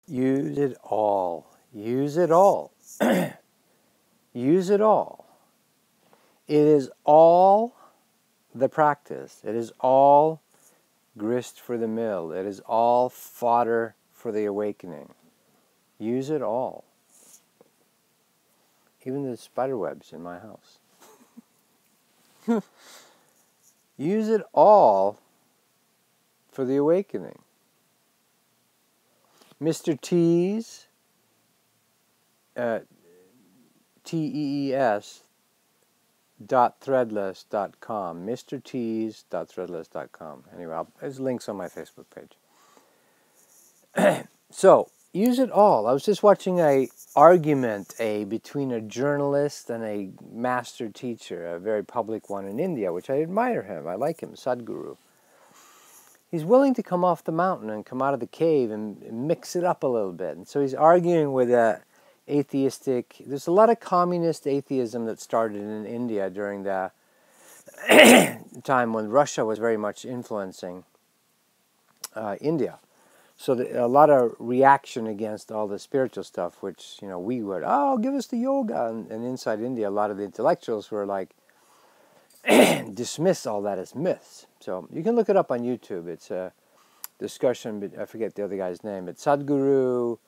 Use it all. Use it all. Use it all. It is all the practice. It is all grist for the mill. It is all fodder for the awakening. Use it all. Even the spider webs in my house. Use it all for the awakening. Mr. T's, Tees, .threadless.com. MrTees.threadless.com. Anyway, there's links on my Facebook page. So, use it all. I was just watching a argument between a journalist and a master teacher, a very public one in India, which I admire him. I like him, Sadhguru. He's willing to come off the mountain and come out of the cave and mix it up a little bit. And so he's arguing with a atheistic, there's a lot of communist atheism that started in India during the time when Russia was very much influencing India. So a lot of reaction against all the spiritual stuff, which, you know, we would, oh, give us the yoga. And inside India, a lot of the intellectuals were like, dismiss all that as myths. So you can look it up on YouTube. It's a discussion, I forget the other guy's name. It's Sadhguru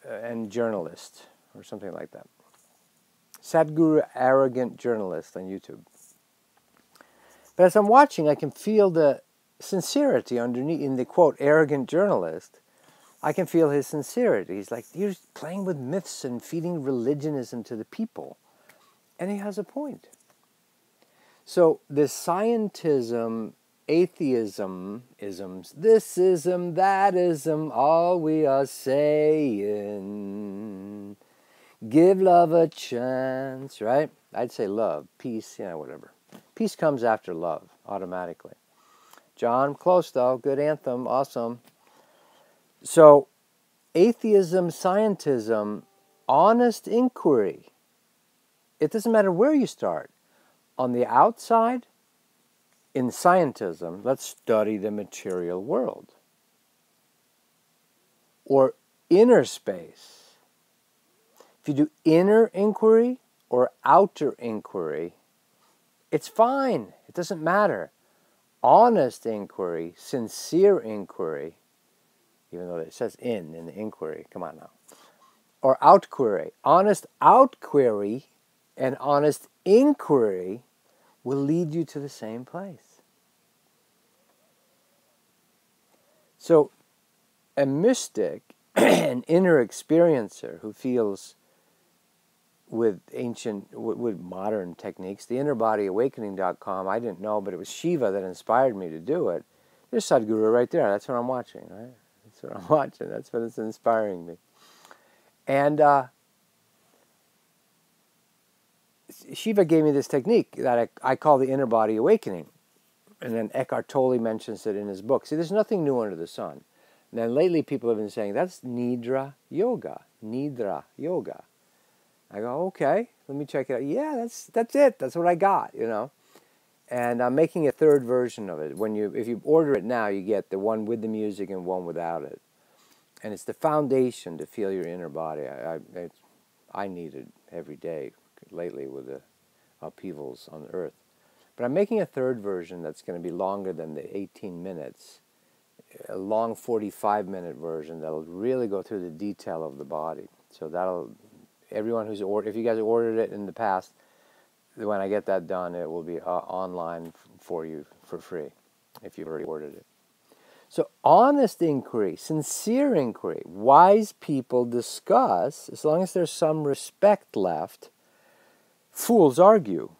and journalist, or something like that. Sadhguru, arrogant journalist on YouTube. But as I'm watching, I can feel the sincerity underneath, in the quote, arrogant journalist. I can feel his sincerity. He's like, you're playing with myths and feeding religionism to the people. And he has a point. So the scientism, atheism, isms, this ism, that ism, all we are saying, give love a chance, right? I'd say love, peace, yeah, whatever. Peace comes after love, automatically. John, close though, good anthem, awesome. So, atheism, scientism, honest inquiry. It doesn't matter where you start. On the outside, in scientism, let's study the material world. Or inner space. If you do inner inquiry or outer inquiry, it's fine. It doesn't matter. Honest inquiry, sincere inquiry, even though it says in the inquiry, come on now. Or OUTQuiry. Honest OUTQuiry and honest inquiry will lead you to the same place. So, a mystic, an inner experiencer who feels with modern techniques, the innerbodyawakening.com, I didn't know, but it was Shiva that inspired me to do it. There's Sadhguru right there. That's what I'm watching, right? That's what I'm watching. That's what is inspiring me. And Shiva gave me this technique that I call the inner body awakening. And then Eckhart Tolle mentions it in his book. See, there's nothing new under the sun. And then lately people have been saying, that's Nidra Yoga. Nidra Yoga. I go, okay, let me check it out. Yeah, that's it. That's what I got, you know. And I'm making a third version of it. If you order it now, you get the one with the music and one without it. And it's the foundation to feel your inner body. I need it every day lately with the upheavals on Earth. But I'm making a third version that's going to be longer than the 18 minutes, a long 45-minute version that'll really go through the detail of the body. So everyone who's ordered, if you guys ordered it in the past, when I get that done, it will be online for you for free, if you've already ordered it. So honest inquiry, sincere inquiry, wise people discuss, as long as there's some respect left. Fools argue.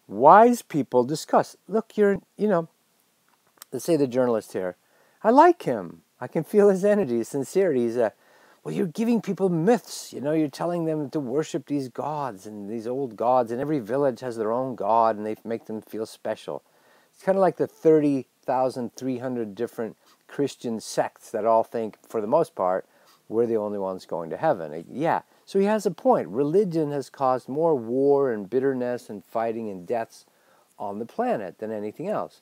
Wise people discuss. Look, let's say the journalist here, I like him. I can feel his energy, his sincerity. Well, you're giving people myths. You know, you're telling them to worship these gods and these old gods, and every village has their own god, and they make them feel special. It's kind of like the 30,300 different Christian sects that all think, for the most part, we're the only ones going to heaven. Yeah, so he has a point. Religion has caused more war and bitterness and fighting and deaths on the planet than anything else.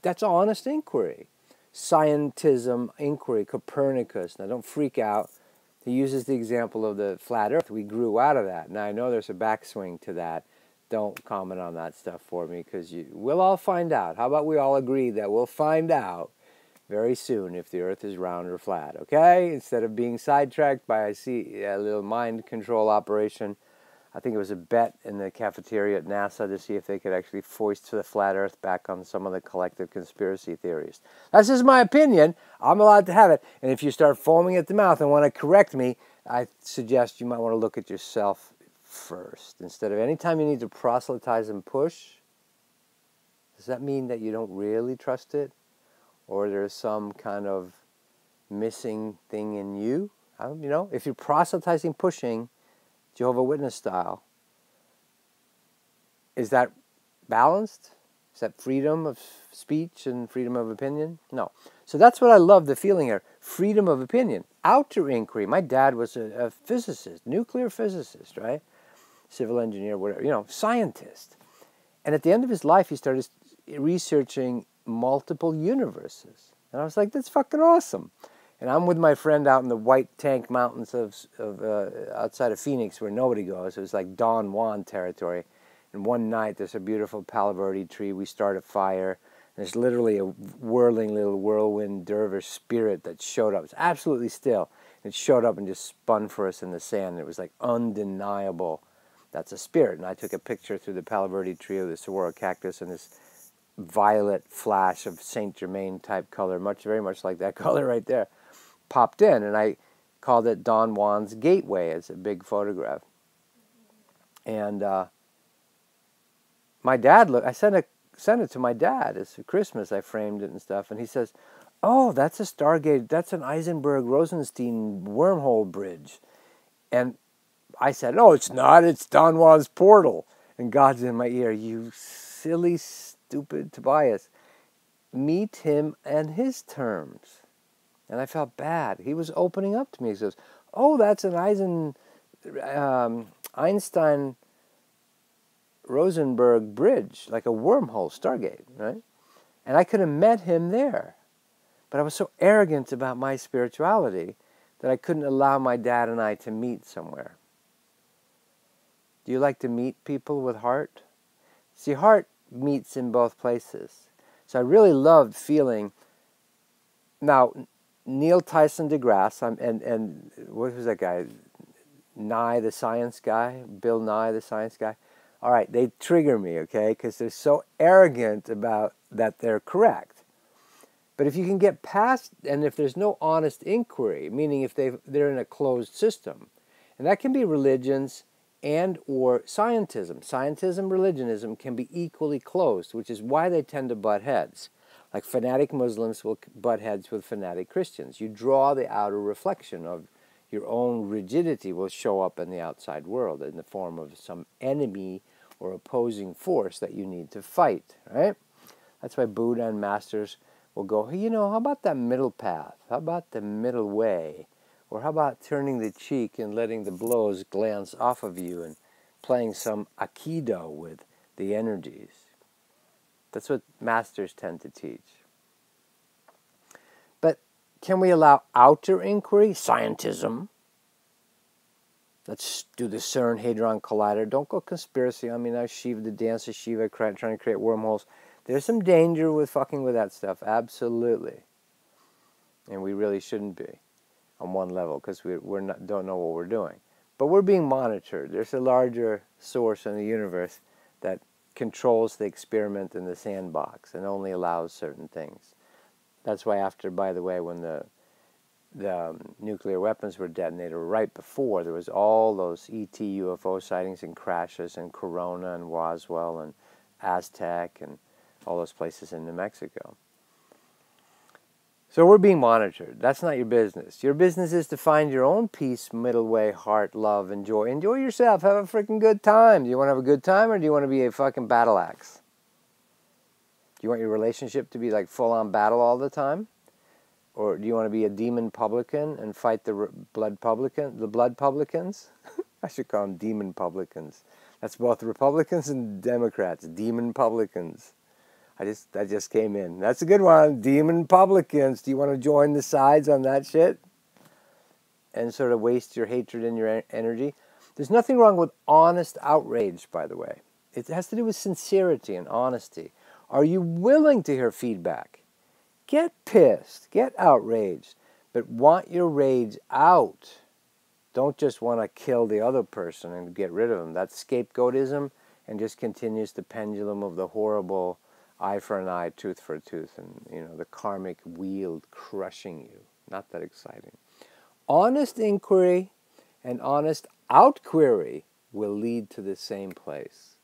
That's honest inquiry. scientism inquiry, Copernicus. Now, don't freak out. He uses the example of the flat earth. We grew out of that. Now, I know there's a backswing to that. Don't comment on that stuff for me, because we'll all find out. How about we all agree that we'll find out very soon if the earth is round or flat, okay? Instead of being sidetracked by a little mind control operation. I think it was a bet in the cafeteria at NASA to see if they could actually foist the flat earth back on some of the collective conspiracy theories. That's just my opinion. I'm allowed to have it. And if you start foaming at the mouth and want to correct me, I suggest you might want to look at yourself first. Instead of any time you need to proselytize and push, does that mean that you don't really trust it? Or there's some kind of missing thing in you? If you're proselytizing, pushing, Jehovah's Witness style, is that balanced? Is that freedom of speech and freedom of opinion? No. So that's what I love, the feeling here. Freedom of opinion. Outer inquiry. My dad was a physicist, nuclear physicist, right? Civil engineer, whatever, scientist. And at the end of his life, he started researching multiple universes. And I was like, that's fucking awesome. And I'm with my friend out in the White Tank Mountains of outside of Phoenix, where nobody goes. It was like Don Juan territory. And one night, there's a beautiful Palo Verde tree. We start a fire. And there's literally a whirling little whirlwind dervish spirit that showed up. It's absolutely still. It showed up and just spun for us in the sand. It was like undeniable. That's a spirit. And I took a picture through the Palo Verde tree of the saguaro cactus and this violet flash of Saint Germain type color, very much like that color right there, popped in, and I called it Don Juan's Gateway. It's a big photograph. And my dad I sent it to my dad. It's Christmas. I framed it and stuff, and he says, "Oh, that's a Stargate. That's an Eisenberg-Rosenstein wormhole bridge." And I said, "No, it's not. It's Don Juan's portal." And God's in my ear. You silly, stupid Tobias. Meet him and his terms. And I felt bad. He was opening up to me. He says, "Oh, that's an Einstein-Rosenberg bridge, like a wormhole, Stargate," right? And I could have met him there. But I was so arrogant about my spirituality that I couldn't allow my dad and I to meet somewhere. Do you like to meet people with heart? See, heart meets in both places. So I really loved feeling. Now, Neil Tyson deGrasse, and what was that guy? Nye, the science guy? Bill Nye, the science guy? All right, they trigger me, okay? Because they're so arrogant about that they're correct. But if you can get past, and if there's no honest inquiry, meaning if they're in a closed system, and that can be religions and or scientism. Scientism, religionism can be equally closed, which is why they tend to butt heads. Like fanatic Muslims will butt heads with fanatic Christians. You draw the outer reflection of your own rigidity will show up in the outside world in the form of some enemy or opposing force that you need to fight, right? That's why Buddha and masters will go, hey, how about that middle path? How about the middle way? Or how about turning the cheek and letting the blows glance off of you and playing some aikido with the energies? That's what masters tend to teach. But can we allow outer inquiry? Scientism. Let's do the CERN Hadron Collider. Don't go conspiracy on me now. Shiva, the dance of Shiva, trying to create wormholes. There's some danger with fucking with that stuff. Absolutely. And we really shouldn't be on one level because don't know what we're doing. But we're being monitored. There's a larger source in the universe that controls the experiment in the sandbox and only allows certain things. That's why after, by the way, when the nuclear weapons were detonated, right before, there was all those ET UFO sightings and crashes in Corona and Roswell and Aztec and all those places in New Mexico. So we're being monitored. That's not your business. Your business is to find your own peace, middle way, heart, love, and joy. Enjoy yourself. Have a freaking good time. Do you want to have a good time or do you want to be a fucking battle axe? Do you want your relationship to be like full-on battle all the time? Or do you want to be a demon publican and fight the blood publicans? I should call them demon publicans. That's both Republicans and Democrats. Demon publicans. That just came in. That's a good one. Demon publicans. Do you want to join the sides on that shit? And sort of waste your hatred and your energy? There's nothing wrong with honest outrage, by the way. It has to do with sincerity and honesty. Are you willing to hear feedback? Get pissed. Get outraged. But want your rage out. Don't just want to kill the other person and get rid of them. That's scapegoatism and just continues the pendulum of the horrible eye for an eye, tooth for a tooth, and the karmic wheel crushing you. Not that exciting. Honest inquiry and honest outquery will lead to the same place.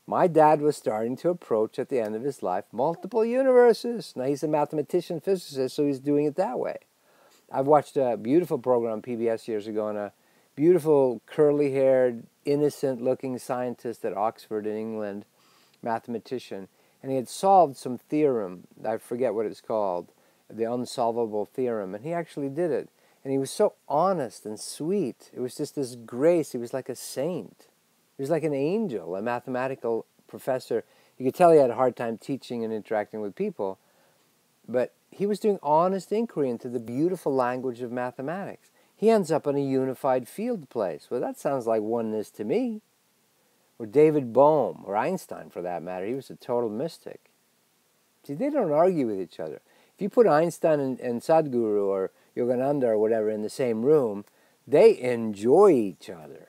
My dad was starting to approach at the end of his life multiple universes. Now he's a mathematician, physicist, so he's doing it that way. I've watched a beautiful program on PBS years ago on a beautiful curly-haired, innocent-looking scientist at Oxford in England, mathematician, and he had solved some theorem. I forget what it's called, the unsolvable theorem, and he actually did it. And he was so honest and sweet. It was just this grace. He was like a saint. He was like an angel, a mathematical professor. You could tell he had a hard time teaching and interacting with people, but he was doing honest inquiry into the beautiful language of mathematics. He ends up in a unified field place. Well, that sounds like oneness to me. Or David Bohm, or Einstein for that matter. He was a total mystic. See, they don't argue with each other. If you put Einstein and Sadhguru or Yogananda or whatever in the same room, they enjoy each other.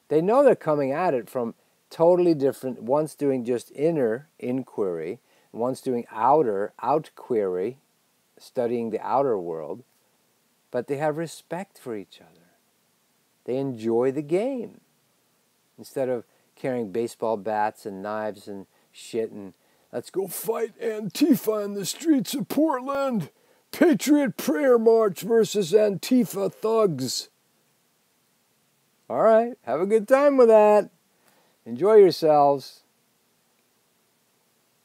They know they're coming at it from totally different, one's doing just inner inquiry, one's doing outer outquery, studying the outer world, but they have respect for each other. They enjoy the game. Instead of carrying baseball bats and knives and shit and let's go fight Antifa in the streets of Portland. Patriot Prayer March versus Antifa thugs. All right, have a good time with that. Enjoy yourselves.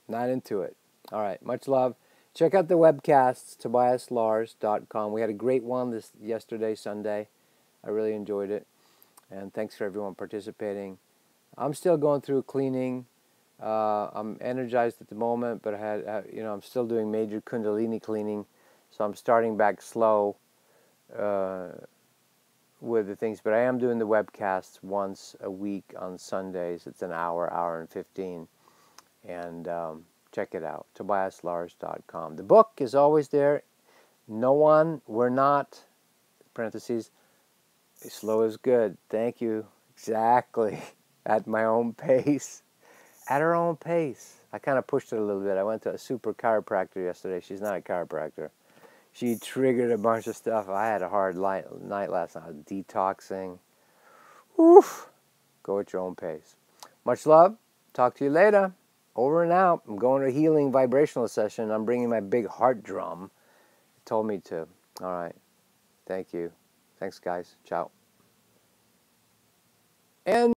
Not into it. All right, much love. Check out the webcasts, tobiaslars.com. We had a great one yesterday, Sunday. I really enjoyed it. And thanks for everyone participating. I'm still going through cleaning. I'm energized at the moment, but I'm still doing major Kundalini cleaning, so I'm starting back slow with the things. But I am doing the webcasts once a week on Sundays. It's an hour and 15, and check it out. TobiasLars.com. The book is always there. We're not. Parentheses. Slow is good. Thank you. Exactly. At my own pace. At her own pace. I kind of pushed it a little bit. I went to a super chiropractor yesterday. She's not a chiropractor. She triggered a bunch of stuff. I had a hard night last night. I was detoxing. Oof. Go at your own pace. Much love. Talk to you later. Over and out. I'm going to a healing vibrational session. I'm bringing my big heart drum. It told me to. All right. Thank you. Thanks, guys. Ciao. And